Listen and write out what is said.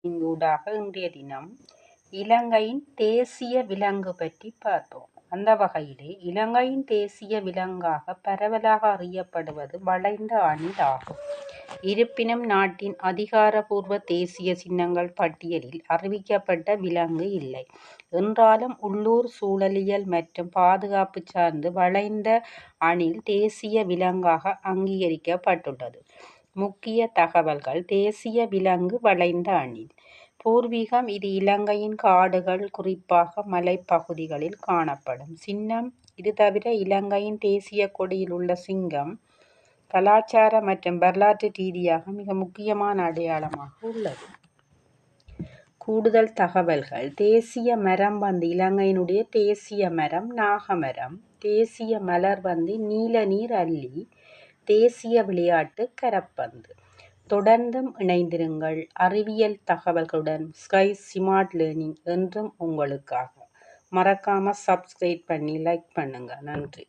ஊடாக இன்றைய தினம் இலங்கையின் தேசிய விலங்கு பற்றி பார்ப்போம். அந்த வகையிலே இலங்கையின் தேசிய விலங்காக பரவலாக அறியப்படுவது வளைந்த அணில் ஆகும். இருப்பினும் நாட்டின் அதிகாரபூர்வ தேசிய சின்னங்கள் பட்டியலில் அறிவிக்கப்பட்ட விலங்கு இல்லை. என்றாலும் உள்ளூர் சூழலியல் மற்றும் பாதுகாப்பு சார்ந்து வளைந்த அணில் தேசிய விலங்காக அங்கீகரிக்கப்பட்டுள்ளது. முக்கிய தகவல்கள். தேசிய விலங்கு வளைந்த அணில். பூர்வீகம் இது இலங்கையின் காடுகள், குறிப்பாக மலைப்பகுதிகளில் காணப்படும். சின்னம். இது தவிர இலங்கையின் தேசிய கொடியில் உள்ள சிங்கம் கலாச்சார மற்றும் வரலாற்று ரீதியாக மிக முக்கியமான அடையாளமாக உள்ளது. கூடுதல் தகவல்கள். தேசிய மரம் இலங்கையினுடைய தேசிய மரம் நாகமரம். தேசிய மலர் நீலநீர் அல்லி. தேசிய விளையாட்டு கரப்பந்து. தொடர்ந்தும் இணைந்திருங்கள் அறிவியல் தகவல்களுடன். ஸ்கை ஸ்மார்ட் லேர்னிங் என்றும் உங்களுக்காக. மறக்காம சப்ஸ்கிரைப் பண்ணி லைக் பண்ணுங்க. நன்றி.